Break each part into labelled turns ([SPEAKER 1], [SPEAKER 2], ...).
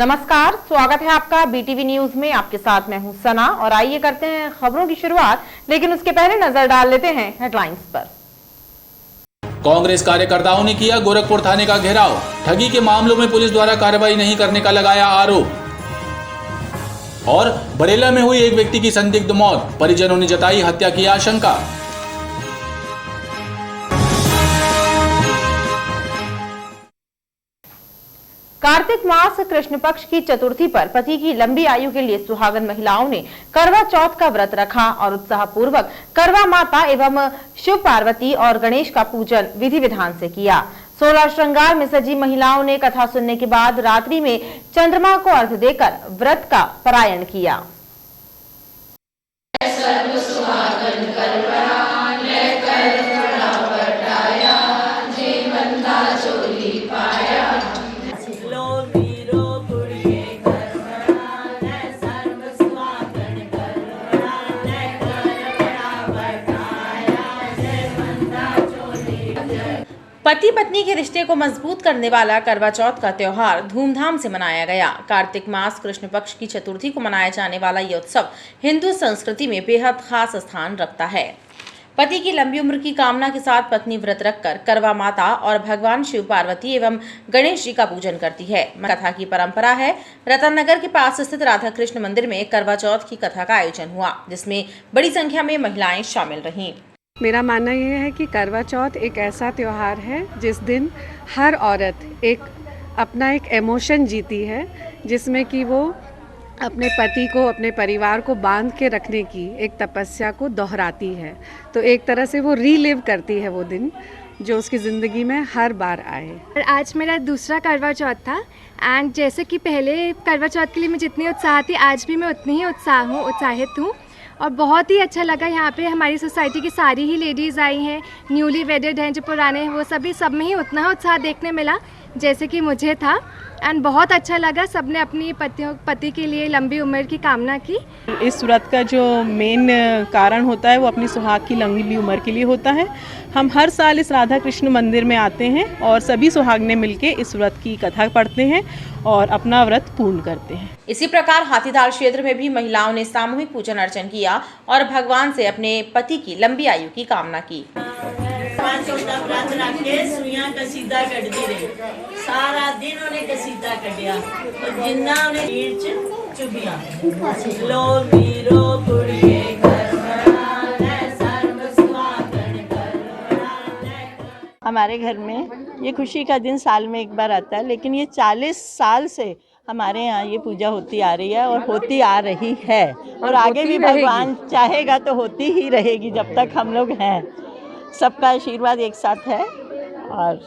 [SPEAKER 1] नमस्कार, स्वागत है आपका बीटीवी न्यूज में। आपके साथ मैं हूं सना और आइए करते हैं खबरों की शुरुआत, लेकिन उसके पहले नजर डाल लेते हैं हेडलाइंस पर।
[SPEAKER 2] कांग्रेस कार्यकर्ताओं ने किया गोरखपुर थाने का घेराव, ठगी के मामलों में पुलिस द्वारा कार्रवाई नहीं करने का लगाया आरोप। और बरेला में हुई एक व्यक्ति की संदिग्ध मौत, परिजनों ने जताई हत्या की आशंका।
[SPEAKER 1] कार्तिक मास कृष्ण पक्ष की चतुर्थी पर पति की लंबी आयु के लिए सुहागन महिलाओं ने करवा चौथ का व्रत रखा और उत्साह पूर्वक करवा माता एवं शिव पार्वती और गणेश का पूजन विधि विधान से किया। 16 श्रृंगार में सजी महिलाओं ने कथा सुनने के बाद रात्रि में चंद्रमा को अर्घ्य देकर व्रत का पारायण किया।
[SPEAKER 3] पति पत्नी के रिश्ते को मजबूत करने वाला करवा चौथ का त्योहार धूमधाम से मनाया गया। कार्तिक मास कृष्ण पक्ष की चतुर्थी को मनाया जाने वाला यह उत्सव हिंदू संस्कृति में बेहद खास स्थान रखता है। पति की लंबी उम्र की कामना के साथ पत्नी व्रत रखकर करवा माता और भगवान शिव पार्वती एवं गणेश जी का पूजन करती है। कथा की परंपरा है। रतन नगर के पास स्थित राधा कृष्ण मंदिर में करवा चौथ की कथा का आयोजन हुआ, जिसमें बड़ी संख्या में महिलाएं शामिल रहीं।
[SPEAKER 4] मेरा मानना ये है कि करवा चौथ एक ऐसा त्यौहार है जिस दिन हर औरत अपना एक इमोशन जीती है, जिसमें कि वो अपने पति को, अपने परिवार को बांध के रखने की एक तपस्या को दोहराती है। तो एक तरह से वो रीलिव करती है वो दिन जो उसकी ज़िंदगी में हर बार आए।
[SPEAKER 5] आज मेरा दूसरा करवा चौथ था एंड जैसे कि पहले करवा चौथ के लिए मैं जितनी उत्साह थी, आज भी मैं उतनी ही उत्साहित हूँ और बहुत ही अच्छा लगा। यहाँ पे हमारी सोसाइटी की सारी ही लेडीज़ आई हैं, न्यूली वेडेड हैं, जो पुराने हैं, वो सभी सब में ही उतना उत्साह देखने मिला जैसे कि मुझे था एंड बहुत अच्छा लगा। सबने अपनी पति के लिए लंबी उम्र की कामना की।
[SPEAKER 6] इस व्रत का जो मेन कारण होता है वो अपनी सुहाग की लंबी उम्र के लिए होता है। हम हर साल इस राधा कृष्ण मंदिर में आते हैं और सभी सुहागने मिलके इस व्रत की कथा पढ़ते हैं और अपना व्रत पूर्ण करते हैं।
[SPEAKER 3] इसी प्रकार हाथीदार क्षेत्र में भी महिलाओं ने सामूहिक पूजन अर्चन किया और भगवान से अपने पति की लंबी आयु की कामना की।
[SPEAKER 7] व्रत रख के सुइयां कसीदा कटदी रही, सारा दिन उन्हें कसीदा कटिया और जिन्ना उन्हें रीढ़ च चुभिया। लो वीरो कुड़िए घर बना सर्व सुहागन कर।
[SPEAKER 8] हमारे घर में ये खुशी का दिन साल में एक बार आता है, लेकिन ये 40 साल से हमारे यहाँ ये पूजा होती आ रही है और होती आ रही है और आगे भी भगवान चाहेगा तो होती ही रहेगी जब तक हम लोग हैं। सबका आशीर्वाद एक साथ है और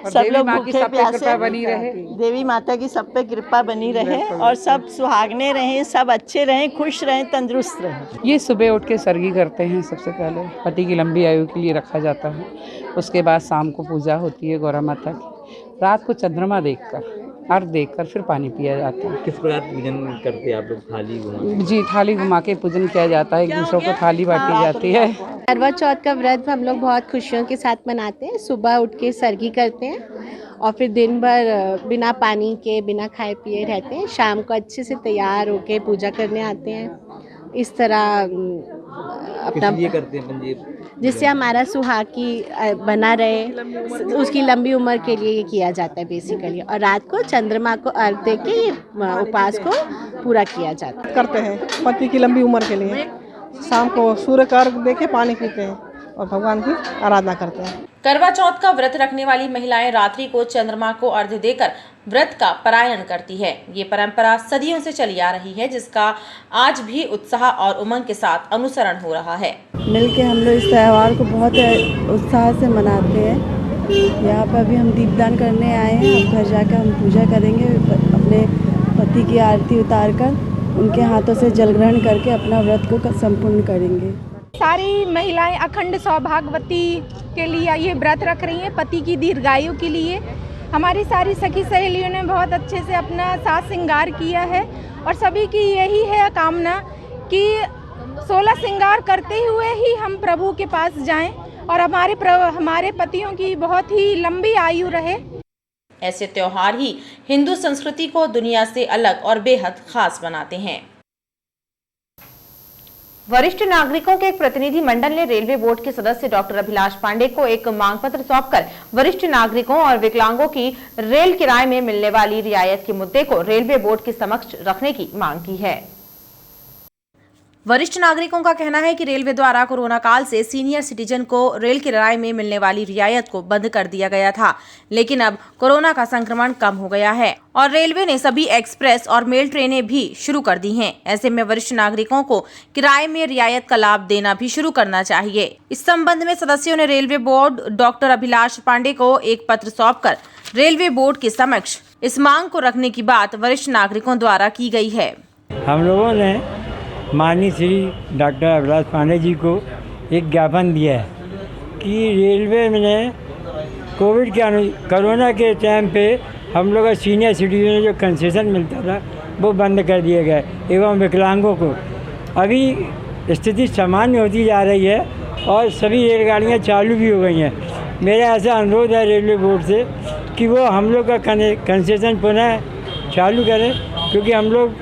[SPEAKER 8] सब लोग भूखे प्यासे बनी रहे, देवी माता की सब पे कृपा बनी रहे और सब सुहागने रहें, सब अच्छे रहें, खुश रहें, तंदुरुस्त रहें।
[SPEAKER 9] ये सुबह उठ के सरगी करते हैं। सबसे पहले पति की लंबी आयु के लिए रखा जाता है। उसके बाद शाम को पूजा होती है गौरा माता की। रात को चंद्रमा देखकर, अर्घ देखकर फिर पानी पिया जाता है।
[SPEAKER 10] किस प्रकार पूजन करते हैं आप लोग? थाली घुमा?
[SPEAKER 9] जी, थाली घुमा के पूजन किया जाता है। एक दूसरों को थाली बांटी जाती है।
[SPEAKER 11] करवा चौथ का व्रत हम लोग बहुत खुशियों के साथ मनाते हैं। सुबह उठ के सरगी करते हैं और फिर दिन भर बिना पानी के, बिना खाए पिए रहते हैं। शाम को अच्छे से तैयार होके पूजा करने आते हैं। इस तरह अपना
[SPEAKER 10] करते हैं
[SPEAKER 11] जिससे हमारा सुहाग की बना रहे, उसकी लंबी उम्र के लिए ये किया जाता है बेसिकली। और रात को चंद्रमा को अर्घ दे के ये उपवास को पूरा किया जाता है।
[SPEAKER 12] करते हैं पति की लंबी उम्र के लिए। शाम को सूर्य का अर्घ दे के पानी पीते हैं और भगवान की आराधना करते हैं।
[SPEAKER 3] करवा चौथ का व्रत रखने वाली महिलाएं रात्रि को चंद्रमा को अर्घ्य देकर व्रत का पारायण करती है। ये परंपरा सदियों से चली आ रही है, जिसका आज भी उत्साह और उमंग के साथ अनुसरण हो रहा है।
[SPEAKER 13] मिलके हम लोग इस त्यौहार को बहुत उत्साह से मनाते हैं। यहाँ पर भी हम दीपदान करने आए हैं। अब घर जाकर हम पूजा करेंगे, अपने पति की आरती उतार कर उनके हाथों से जल ग्रहण करके अपना व्रत को संपूर्ण करेंगे।
[SPEAKER 14] सारी महिलाएं अखंड सौभाग्यवती के लिए ये व्रत रख रही हैं, पति की दीर्घायु के लिए। हमारी सारी सखी सहेलियों ने बहुत अच्छे से अपना साज श्रृंगार किया है और सभी की यही है कामना कि 16 श्रृंगार करते हुए ही हम प्रभु के पास जाएं और हमारे पतियों की बहुत ही लंबी आयु रहे।
[SPEAKER 3] ऐसे त्योहार ही हिंदू संस्कृति को दुनिया से अलग और बेहद खास बनाते हैं।
[SPEAKER 1] वरिष्ठ नागरिकों के एक प्रतिनिधि मंडल ने रेलवे बोर्ड के सदस्य डॉक्टर अभिलाष पांडे को एक मांग पत्र सौंपकर वरिष्ठ नागरिकों और विकलांगों की रेल किराए में मिलने वाली रियायत के मुद्दे को रेलवे बोर्ड के समक्ष रखने की मांग की है।
[SPEAKER 3] वरिष्ठ नागरिकों का कहना है कि रेलवे द्वारा कोरोना काल से सीनियर सिटीजन को रेल किराए में मिलने वाली रियायत को बंद कर दिया गया था, लेकिन अब कोरोना का संक्रमण कम हो गया है और रेलवे ने सभी एक्सप्रेस और मेल ट्रेनें भी शुरू कर दी हैं। ऐसे में वरिष्ठ नागरिकों को किराए में रियायत का लाभ देना भी शुरू करना चाहिए। इस संबंध में सदस्यों ने railway board doctor Abhilash Pandey को एक पत्र सौंपकर रेलवे बोर्ड के समक्ष इस मांग को रखने की बात वरिष्ठ नागरिकों द्वारा की गई है।
[SPEAKER 15] हम लोगों ने माननीय श्री डॉक्टर अभिलाष पांडे जी को एक ज्ञापन दिया है कि रेलवे ने कोविड के कोरोना के टाइम पे हम लोग का सीनियर सिटीजन जो कंसेशन मिलता था वो बंद कर दिया गया एवं विकलांगों को अभी स्थिति सामान्य होती जा रही है और सभी रेलगाड़ियाँ चालू भी हो गई हैं। मेरा ऐसा अनुरोध है रेलवे बोर्ड से कि वो हम लोग का कंसेशन पुनः चालू करें, क्योंकि हम लोग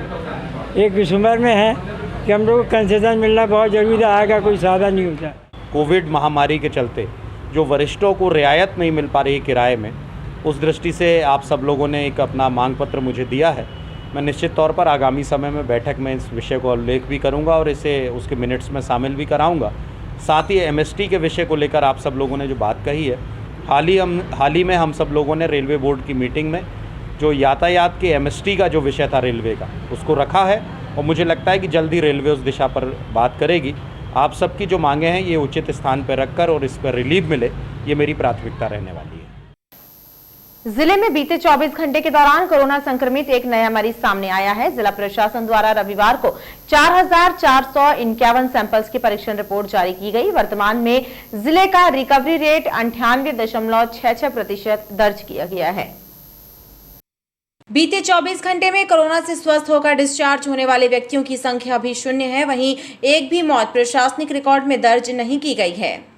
[SPEAKER 15] एक विस्मर में हैं कि हम लोग को कंसेशन मिलना बहुत ज़रूरी है, आगे का कोई साधन नहीं होता।
[SPEAKER 16] कोविड महामारी के चलते जो वरिष्ठों को रियायत नहीं मिल पा रही किराए में, उस दृष्टि से आप सब लोगों ने एक अपना मांग पत्र मुझे दिया है। मैं निश्चित तौर पर आगामी समय में बैठक में इस विषय को उल्लेख भी करूंगा और इसे उसके मिनट्स में शामिल भी कराऊंगा। साथ ही एमएसटी के विषय को लेकर आप सब लोगों ने जो बात कही है, हाल ही में हम सब लोगों ने रेलवे बोर्ड की मीटिंग में जो यातायात के एमएसटी का जो विषय था रेलवे का, उसको रखा है और मुझे लगता है कि जल्दी रेलवे उस दिशा पर बात करेगी। आप सबकी जो मांगे हैं ये उचित स्थान पर रखकर और इस पर रिलीफ मिले, ये मेरी प्राथमिकता रहने वाली है।
[SPEAKER 1] जिले में बीते 24 घंटे के दौरान कोरोना संक्रमित एक नया मरीज सामने आया है। जिला प्रशासन द्वारा रविवार को 4451 सैंपल्स की परीक्षण रिपोर्ट जारी की गई। वर्तमान में जिले का रिकवरी रेट 98.66% दर्ज किया गया है।
[SPEAKER 3] बीते 24 घंटे में कोरोना से स्वस्थ होकर डिस्चार्ज होने वाले व्यक्तियों की संख्या भी 0 है। वहीं एक भी मौत प्रशासनिक रिकॉर्ड में दर्ज नहीं की गई है।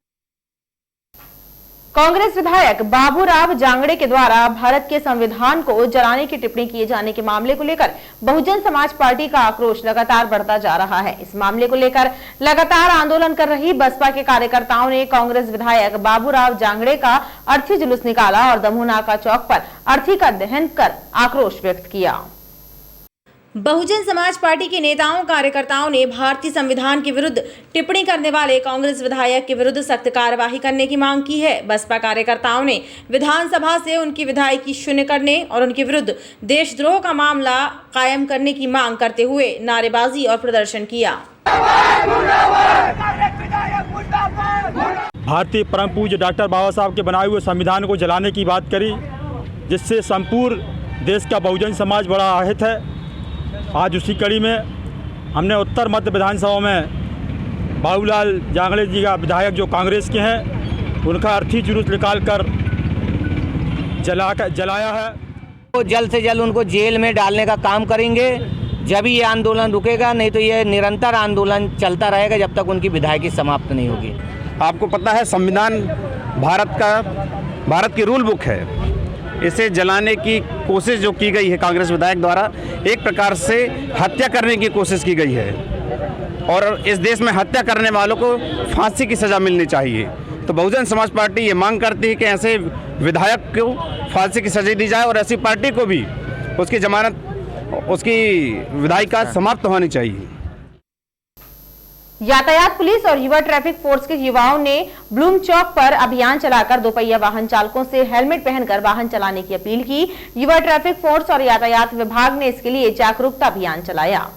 [SPEAKER 1] कांग्रेस विधायक बाबूराव जांगड़े के द्वारा भारत के संविधान को जलाने की टिप्पणी किए जाने के मामले को लेकर बहुजन समाज पार्टी का आक्रोश लगातार बढ़ता जा रहा है। इस मामले को लेकर लगातार आंदोलन कर रही बसपा के कार्यकर्ताओं ने कांग्रेस विधायक बाबूराव जांगड़े का अर्थी जुलूस निकाला और दमोह नाका चौक पर अर्थी का दहन कर आक्रोश व्यक्त किया।
[SPEAKER 3] बहुजन समाज पार्टी के नेताओं कार्यकर्ताओं ने भारतीय संविधान के विरुद्ध टिप्पणी करने वाले कांग्रेस विधायक के विरुद्ध सख्त कार्यवाही करने की मांग की है। बसपा कार्यकर्ताओं ने विधानसभा से उनकी विधायकी शून्य करने और उनके विरुद्ध देशद्रोह का मामला कायम करने की मांग करते हुए नारेबाजी और प्रदर्शन किया।
[SPEAKER 17] भारतीय परम पूज्य डॉक्टर बाबा साहब के बनाए हुए संविधान को जलाने की बात करी, जिससे संपूर्ण देश का बहुजन समाज बड़ा आहत है। आज उसी कड़ी में हमने उत्तर मध्य विधानसभा में बाबूलाल जांगड़े जी का विधायक जो कांग्रेस के हैं, उनका अर्थी जुलूस निकाल कर जलाया है।
[SPEAKER 18] तो जल्द से जल्द उनको जेल में डालने का काम करेंगे, जब ये आंदोलन रुकेगा, नहीं तो ये निरंतर आंदोलन चलता रहेगा जब तक उनकी विधायकी समाप्त नहीं होगी।
[SPEAKER 19] आपको पता है संविधान भारत की रूल बुक है। इसे जलाने की कोशिश जो की गई है कांग्रेस विधायक द्वारा, एक प्रकार से हत्या करने की कोशिश की गई है और इस देश में हत्या करने वालों को फांसी की सज़ा मिलनी चाहिए। तो बहुजन समाज पार्टी ये मांग करती है कि ऐसे विधायक को फांसी की सज़ा दी जाए और ऐसी पार्टी को भी उसकी जमानत, उसकी विधायिका समाप्त होनी चाहिए।
[SPEAKER 1] यातायात पुलिस और युवा ट्रैफिक फोर्स के युवाओं ने ब्लूम चौक पर अभियान चलाकर दोपहिया वाहन चालकों से हेलमेट पहनकर वाहन चलाने की अपील की। युवा ट्रैफिक फोर्स और यातायात विभाग ने इसके लिए जागरूकता अभियान चलाया।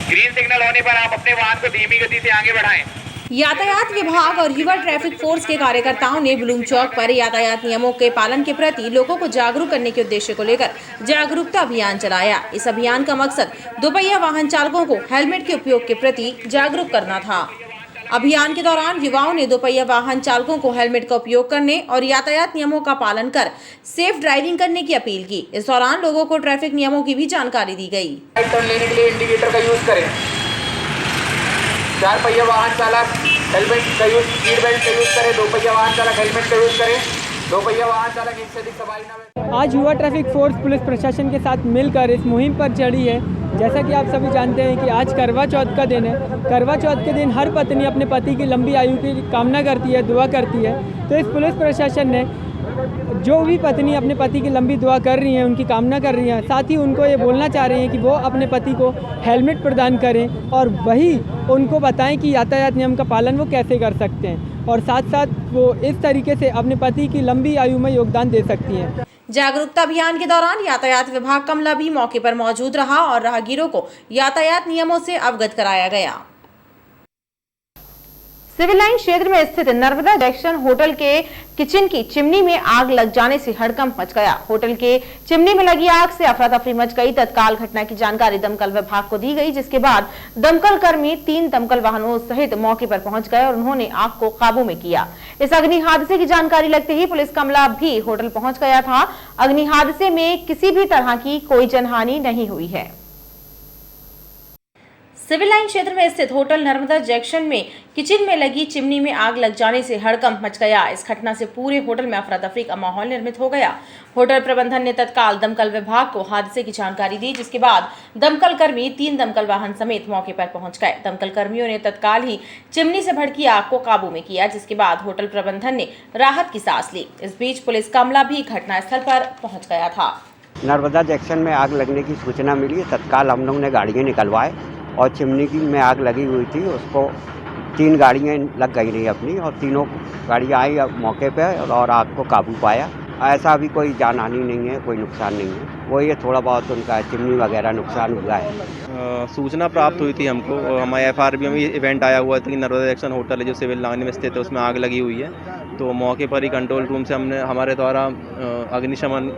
[SPEAKER 20] ग्रीन सिग्नल होने पर आप अपने वाहन को धीमी गति से आगे बढ़ाएं।
[SPEAKER 3] यातायात विभाग और युवा ट्रैफिक फोर्स के कार्यकर्ताओं ने ब्लूम चौक पर यातायात नियमों के पालन के प्रति लोगों को जागरूक करने के उद्देश्य को लेकर जागरूकता अभियान चलाया। इस अभियान का मकसद दोपहिया वाहन चालकों को हेलमेट के उपयोग के प्रति जागरूक करना था। अभियान के दौरान युवाओं ने दोपहिया वाहन चालकों को हेलमेट का उपयोग करने और यातायात नियमों का पालन कर सेफ ड्राइविंग करने की अपील की। इस दौरान लोगों को ट्रैफिक नियमों की भी जानकारी दी गई।
[SPEAKER 20] टर्न लेने के लिए इंडिकेटर का यूज करें। 4 पहिया वाहन चालक हेलमेट का यूज, सीट बेल्ट का यूज करें। 2 पहिया वाहन चालक हेलमेट का यूज करें। दो पहिया वाहन चालक एक से अधिक सवारी न।
[SPEAKER 21] आज युवा ट्रैफिक फोर्स पुलिस प्रशासन के साथ मिलकर इस मुहिम पर चढ़ी है। जैसा कि आप सभी जानते हैं कि आज करवा चौथ का दिन है। करवा चौथ के दिन हर पत्नी अपने पति की लंबी आयु की कामना करती है, दुआ करती है। तो इस पुलिस प्रशासन ने जो भी पत्नी अपने पति की लंबी दुआ कर रही हैं, उनकी कामना कर रही हैं, साथ ही उनको ये बोलना चाह रहे हैं कि वो अपने पति को हेलमेट प्रदान करें और वही उनको बताएं कि यातायात नियम का पालन वो कैसे कर सकते हैं और साथ साथ वो इस तरीके से अपने पति की लंबी आयु में योगदान दे सकती हैं।
[SPEAKER 3] जागरूकता अभियान के दौरान यातायात विभाग कमला भी मौके पर मौजूद रहा और राहगीरों को यातायात नियमों से अवगत कराया गया।
[SPEAKER 1] सिविल लाइन क्षेत्र में स्थित नर्मदा जंक्शन होटल के किचन की चिमनी में आग लग जाने से हड़कंप मच गया। होटल के चिमनी में लगी आग से अफरा तफरी मच गई। तत्काल घटना की जानकारी दमकल विभाग को दी गई, जिसके बाद दमकल कर्मी 3 दमकल वाहनों सहित मौके पर पहुंच गए और उन्होंने आग को काबू में किया। इस अग्नि हादसे की जानकारी लगते ही पुलिस कमला भी होटल पहुंच गया था। अग्नि हादसे में किसी भी तरह की कोई जनहानि नहीं हुई है।
[SPEAKER 3] सिविल लाइन क्षेत्र में स्थित होटल नर्मदा जंक्शन में किचन में लगी चिमनी में आग लग जाने से हड़कंप मच गया। इस घटना से पूरे होटल में अफरा तफरी का माहौल निर्मित हो गया। होटल प्रबंधन ने तत्काल दमकल विभाग को हादसे की जानकारी दी, जिसके बाद दमकल कर्मी 3 दमकल वाहन समेत मौके पर पहुंच गए। दमकल कर्मियों ने तत्काल ही चिमनी से भड़की आग को काबू में किया, जिसके बाद होटल प्रबंधन ने राहत की सांस ली। इस बीच पुलिस कमला भी घटनास्थल पर पहुंच गया था।
[SPEAKER 22] नर्मदा जंक्शन में आग लगने की सूचना मिली, तत्काल हम लोग ने गाड़ियाँ निकलवाए और चिमनी की में आग लगी हुई थी, उसको 3 गाड़ियाँ लग गई रही अपनी और तीनों गाड़ियाँ आई मौके पे और आग को काबू पाया। ऐसा अभी कोई जानहानि नहीं है, कोई नुकसान नहीं है। वो ये थोड़ा बहुत उनका चिमनी वगैरह नुकसान हुआ है।
[SPEAKER 23] सूचना प्राप्त हुई थी हमको, हमारे FRB में इवेंट आया हुआ था कि नर्मदा जंक्शन होटल है जो सिविल लाइन में स्थित है, उसमें आग लगी हुई है। तो मौके पर ही कंट्रोल रूम से हमारे द्वारा अग्निशमन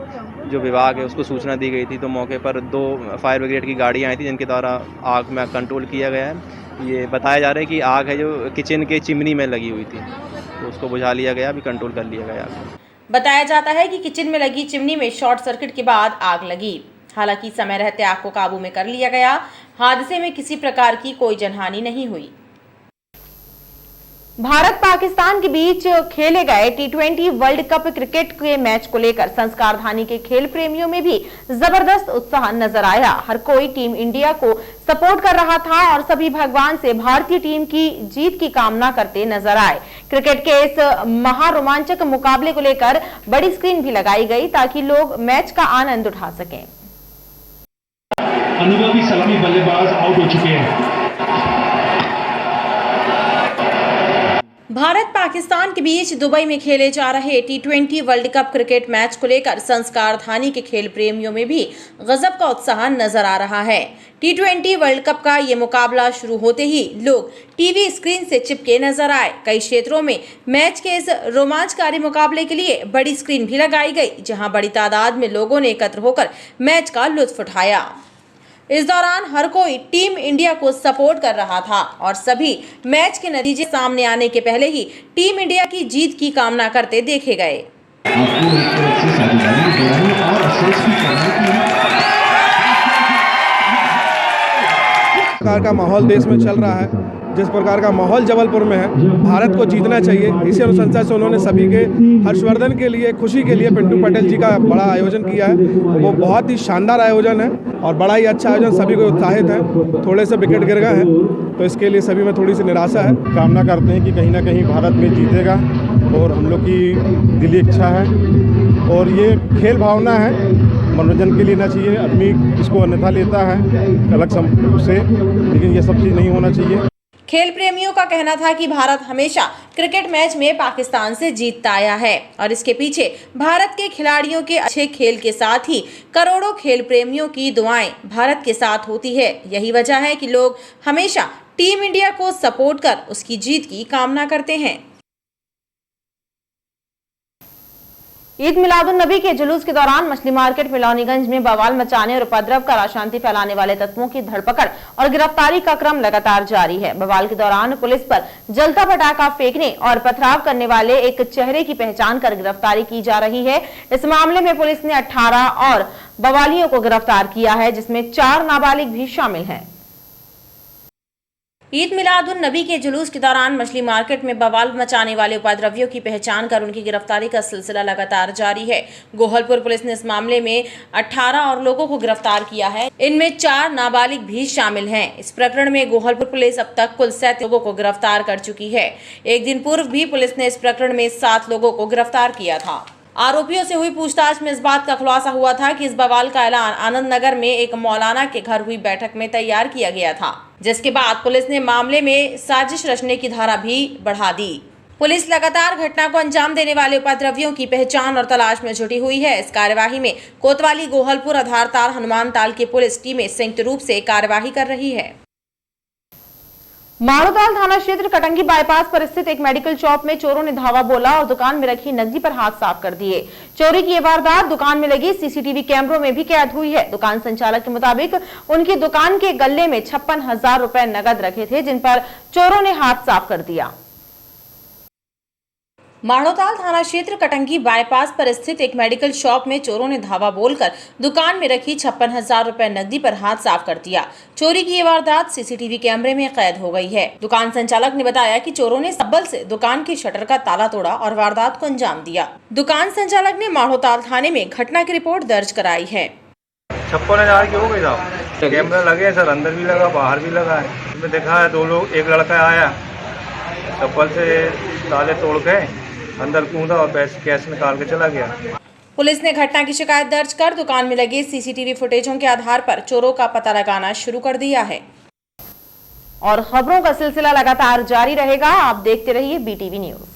[SPEAKER 23] जो विभाग है उसको सूचना दी गई थी। तो मौके पर 2 फायर ब्रिगेड की गाड़ियाँ आई थी, जिनके द्वारा आग में कंट्रोल किया गया है। ये बताया जा रहा है कि आग है जो किचन के चिमनी में लगी हुई थी, तो उसको बुझा लिया गया, अभी कंट्रोल कर लिया गया।
[SPEAKER 3] बताया जाता है कि किचन में लगी चिमनी में शॉर्ट सर्किट के बाद आग लगी। हालांकि समय रहते आग को काबू में कर लिया गया। हादसे में किसी प्रकार की कोई जनहानि नहीं हुई।
[SPEAKER 1] भारत पाकिस्तान के बीच खेले गए T20 वर्ल्ड कप क्रिकेट के मैच को लेकर संस्कार धानी के खेल प्रेमियों में भी जबरदस्त उत्साह नजर आया। हर कोई टीम इंडिया को सपोर्ट कर रहा था और सभी भगवान से भारतीय टीम की जीत की कामना करते नजर आए। क्रिकेट के इस महारोमांचक मुकाबले को लेकर बड़ी स्क्रीन भी लगाई गई ताकि लोग मैच का आनंद उठा सकें।
[SPEAKER 24] अनुभवी सलामी बल्लेबाज आउट हो चुके हैं।
[SPEAKER 3] भारत पाकिस्तान के बीच दुबई में खेले जा रहे T20 world cup cricket match को लेकर संस्कार धानी के खेल प्रेमियों में भी गजब का उत्साह नजर आ रहा है। T20 वर्ल्ड कप का ये मुकाबला शुरू होते ही लोग टीवी स्क्रीन से चिपके नजर आए। कई क्षेत्रों में मैच के इस रोमांचकारी मुकाबले के लिए बड़ी स्क्रीन भी लगाई गई, जहां बड़ी तादाद में लोगों ने एकत्र होकर मैच का लुत्फ उठाया। इस दौरान हर कोई टीम इंडिया को सपोर्ट कर रहा था और सभी मैच के नतीजे सामने आने के पहले ही टीम इंडिया की जीत की कामना करते देखे गए।
[SPEAKER 25] प्रकार का माहौल देश में चल रहा है, जिस प्रकार का माहौल जबलपुर में है, भारत को जीतना चाहिए। इसी अनुशंसा से उन्होंने सभी के हर्षवर्धन के लिए, खुशी के लिए पिंटू पटेल जी का बड़ा आयोजन किया है। वो बहुत ही शानदार आयोजन है और बड़ा ही अच्छा आयोजन, सभी को उत्साहित है। थोड़े से विकेट गिर गए हैं तो इसके लिए सभी में थोड़ी सी निराशा है।
[SPEAKER 26] कामना करते हैं कि कहीं ना कहीं भारत में जीतेगा और हम लोग की दिली इच्छा है और ये खेल भावना है, मनोरंजन के लिए ना चाहिए। आदमी इसको अन्यथा लेता है अलग से, लेकिन ये सब चीज़ नहीं होना चाहिए।
[SPEAKER 3] खेल प्रेमियों का कहना था कि भारत हमेशा क्रिकेट मैच में पाकिस्तान से जीतता आया है और इसके पीछे भारत के खिलाड़ियों के अच्छे खेल के साथ ही करोड़ों खेल प्रेमियों की दुआएं भारत के साथ होती है। यही वजह है कि लोग हमेशा टीम इंडिया को सपोर्ट कर उसकी जीत की कामना करते हैं।
[SPEAKER 1] ईद मिलादुन नबी के जुलूस के दौरान मछली मार्केट मिलौनीगंज में बवाल मचाने और उपद्रव कर अशांति फैलाने वाले तत्वों की धरपकड़ और गिरफ्तारी का क्रम लगातार जारी है। बवाल के दौरान पुलिस पर जलता पटाखा फेंकने और पथराव करने वाले एक चेहरे की पहचान कर गिरफ्तारी की जा रही है। इस मामले में पुलिस ने 18 और बवालियों को गिरफ्तार किया है, जिसमें 4 नाबालिग भी शामिल हैं।
[SPEAKER 3] ईद मिलादुन नबी के जुलूस के दौरान मछली मार्केट में बवाल मचाने वाले उपद्रवियों की पहचान कर उनकी गिरफ्तारी का सिलसिला लगातार जारी है। गोहलपुर पुलिस ने इस मामले में 18 और लोगों को गिरफ्तार किया है। इनमें 4 नाबालिग भी शामिल हैं। इस प्रकरण में गोहलपुर पुलिस अब तक कुल 7 लोगों को गिरफ्तार कर चुकी है। एक दिन पूर्व भी पुलिस ने इस प्रकरण में 7 लोगों को गिरफ्तार किया था। आरोपियों से हुई पूछताछ में इस बात का खुलासा हुआ था कि इस बवाल का ऐलान आनंद नगर में एक मौलाना के घर हुई बैठक में तैयार किया गया था, जिसके बाद पुलिस ने मामले में साजिश रचने की धारा भी बढ़ा दी। पुलिस लगातार घटना को अंजाम देने वाले उपद्रवियों की पहचान और तलाश में जुटी हुई है। इस कार्यवाही में कोतवाली, गोहलपुर, आधारताल, हनुमानताल की पुलिस टीमें संयुक्त रूप से कार्यवाही कर रही है।
[SPEAKER 1] माणोताल थाना क्षेत्र कटंगी बाईपास पर स्थित एक मेडिकल शॉप में चोरों ने धावा बोला और दुकान में रखी नकदी पर हाथ साफ कर दिए। चोरी की ये वारदात दुकान में लगी सीसीटीवी कैमरों में भी कैद हुई है। दुकान संचालक के मुताबिक उनकी दुकान के गल्ले में 56,000 रुपए नकद रखे थे, जिन पर चोरों ने हाथ साफ कर दिया।
[SPEAKER 3] माणोताल थाना क्षेत्र कटंगी बाईपास पर स्थित एक मेडिकल शॉप में चोरों ने धावा बोलकर दुकान में रखी 56,000 रुपए नकदी पर हाथ साफ कर दिया। चोरी की ये वारदात सीसीटीवी कैमरे में कैद हो गई है। दुकान संचालक ने बताया कि चोरों ने सब्बल से दुकान की शटर का ताला तोड़ा और वारदात को अंजाम दिया। दुकान संचालक ने माणोताल थाने में घटना की रिपोर्ट दर्ज कराई है।
[SPEAKER 2] 56,000 की हो गई साहब। कैमरा लगे सर, अंदर भी लगा बाहर भी लगा है। इसमें देखा है 2 लोग, एक लड़का आया चप्पल से ताले तोड़ के अंदर कूदा और कैश निकाल के चला गया।
[SPEAKER 3] पुलिस ने घटना की शिकायत दर्ज कर दुकान में लगे सीसीटीवी फुटेजों के आधार पर चोरों का पता लगाना शुरू कर दिया है।
[SPEAKER 1] और खबरों का सिलसिला लगातार जारी रहेगा। आप देखते रहिए BTV न्यूज।